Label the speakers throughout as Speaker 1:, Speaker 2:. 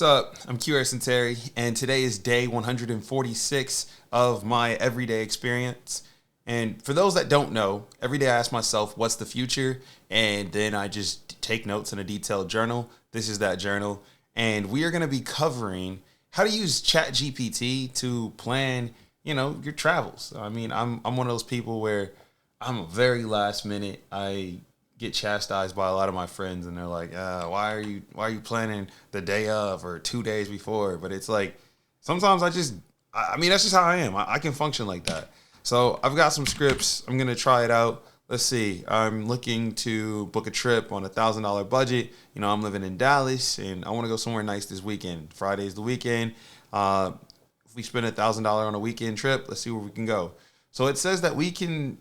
Speaker 1: What's up? I'm QRS Terry, and today is day 146 of my everyday experience. And for those that don't know, every day I ask myself, what's the future? And then I just take notes in a detailed journal. This is that journal. And we are going to be covering how to use ChatGPT to plan, your travels. I mean, I'm one of those people where I'm a very last minute. I get chastised by a lot of my friends, and they're like, why are you planning the day of or 2 days before? But it's like sometimes I mean that's just how I am. I can function like that. So I've got some scripts. I'm gonna try it out. Let's see. I'm looking to book a trip on $1,000 budget. I'm living in Dallas, and I want to go somewhere nice this weekend. Friday's the weekend. If we spend $1,000 on a weekend trip, let's see where we can go. So it says that we can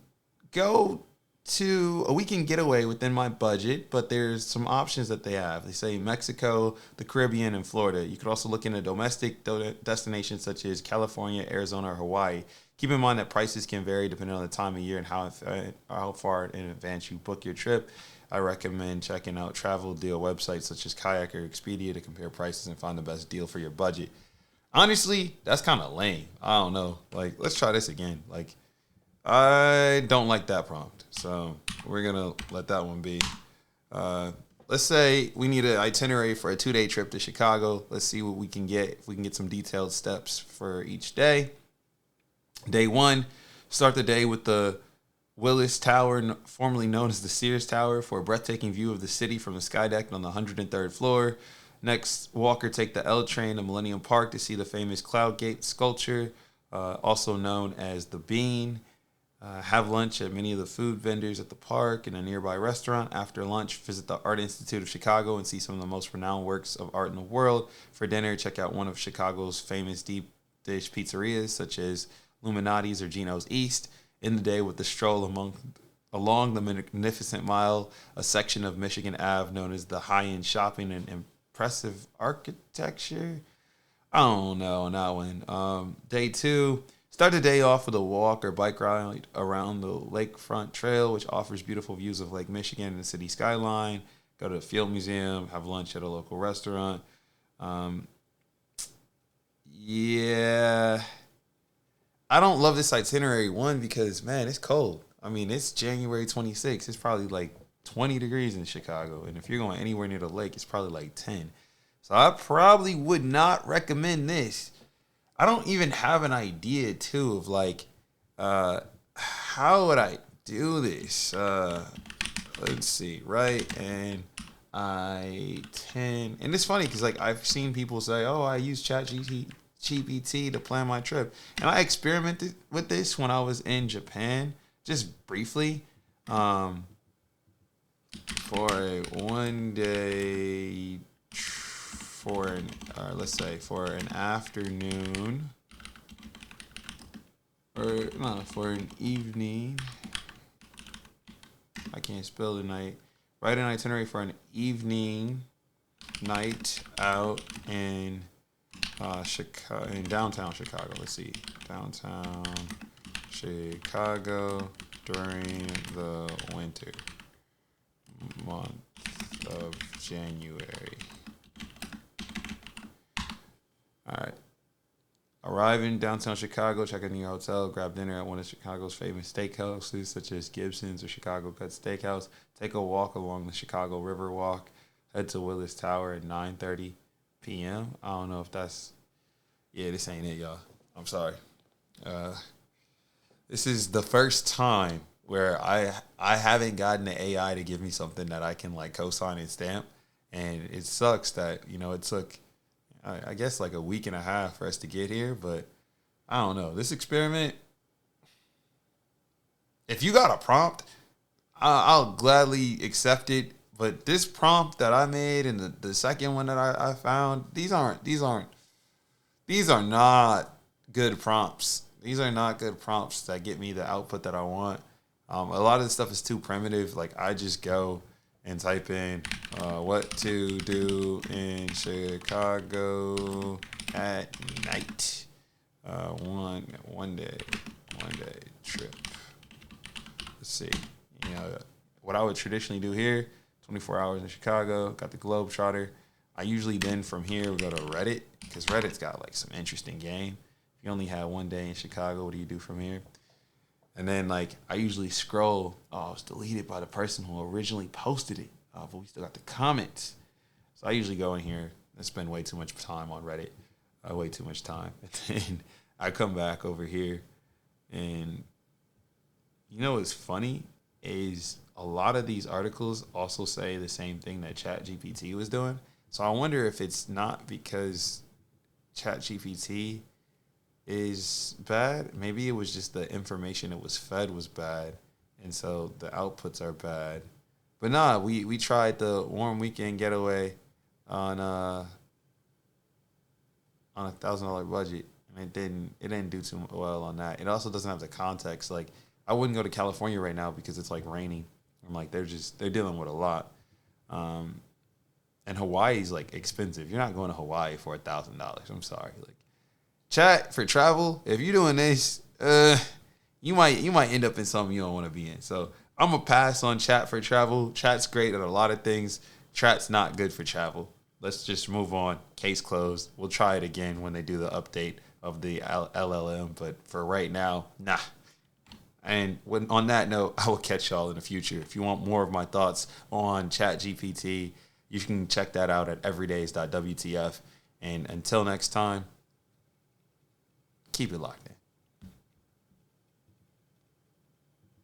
Speaker 1: go to a weekend getaway within my budget, but there's some options that they have. They say Mexico, the Caribbean, and Florida. You could also look into domestic destinations such as California, Arizona, or Hawaii. Keep in mind that prices can vary depending on the time of year and how far in advance you book your trip. I recommend checking out travel deal websites such as Kayak or Expedia to compare prices and find the best deal for your budget. Honestly, that's kind of lame. I don't know. Let's try this again. I don't like that prompt, so we're gonna let that one be. Let's say we need an itinerary for a 2-day trip to Chicago. Let's see what we can get. If we can get some detailed steps for each day. Day 1, start the day with the Willis Tower, formerly known as the Sears Tower, for a breathtaking view of the city from the sky deck on the 103rd floor. Next, walk or take the L train to Millennium Park to see the famous Cloud Gate sculpture, also known as the Bean. Have lunch at many of the food vendors at the park and a nearby restaurant. After lunch, visit the Art Institute of Chicago and see some of the most renowned works of art in the world. For dinner, check out one of Chicago's famous deep dish pizzerias, such as Illuminati's or Gino's East. In the day with the stroll along the Magnificent Mile, a section of Michigan Ave known as the high-end shopping and impressive architecture. I don't know on that one. Day 2. Start the day off with a walk or bike ride around the Lakefront Trail, which offers beautiful views of Lake Michigan and the city skyline. Go to the Field Museum, have lunch at a local restaurant. Yeah. I don't love this itinerary, one, because, man, it's cold. I mean, it's January 26th. It's probably like 20 degrees in Chicago. And if you're going anywhere near the lake, it's probably like 10. So I probably would not recommend this. I don't even have an idea, too, of how would I do this? Let's see, right? And and it's funny because I've seen people say, "Oh, I use ChatGPT to plan my trip," and I experimented with this when I was in Japan, just briefly, for a 1-day. Let's say for an afternoon, or no, for an evening. I can't spell the night. Write an itinerary for an evening night out in Chicago, in downtown Chicago. Let's see, downtown Chicago during the winter month of January. All right. Arrive in downtown Chicago, check in your hotel, grab dinner at one of Chicago's famous steakhouses, such as Gibson's or Chicago Cut Steakhouse. Take a walk along the Chicago River Walk. Head to Willis Tower at 9:30 p.m. I don't know if that's... Yeah, this ain't it, y'all. I'm sorry. This is the first time where I haven't gotten the AI to give me something that I can co-sign and stamp. And it sucks that, it took... I guess a week and a half for us to get here, but I don't know. This experiment, if you got a prompt, I'll gladly accept it. But this prompt that I made and the second one that I found, these are not good prompts. These are not good prompts that get me the output that I want. A lot of this stuff is too primitive. I just go and type in what to do in Chicago at night. One day trip. Let's see. What I would traditionally do here, 24 hours in Chicago, got the Globetrotter. I usually then from here we go to Reddit because Reddit's got like some interesting game. If you only had one day in Chicago, what do you do from here? And then like I usually scroll. Oh, it's deleted by the person who originally posted it. But we still got the comments. So I usually go in here and spend way too much time on Reddit. Way too much time. And then I come back over here, and you know what's funny is a lot of these articles also say the same thing that ChatGPT was doing. So I wonder if it's not because ChatGPT is bad. Maybe it was just the information it was fed was bad, and so the outputs are bad. But nah, we tried the warm weekend getaway on $1,000 budget, and it didn't do too well on that. It also doesn't have the context. Like I wouldn't go to California right now because it's like raining. I'm like they're dealing with a lot. And Hawaii's like expensive. You're not going to Hawaii for $1,000. I'm sorry. Like chat for travel, if you're doing this, you might end up in something you don't want to be in. So I'm gonna pass on chat for travel. Chat's great at a lot of things. Chat's not good for travel. Let's just move on. Case closed. We'll try it again when they do the update of the LLM. But for right now, nah. And on that note, I will catch y'all in the future. If you want more of my thoughts on ChatGPT, you can check that out at everydays.wtf. And until next time, keep it locked in.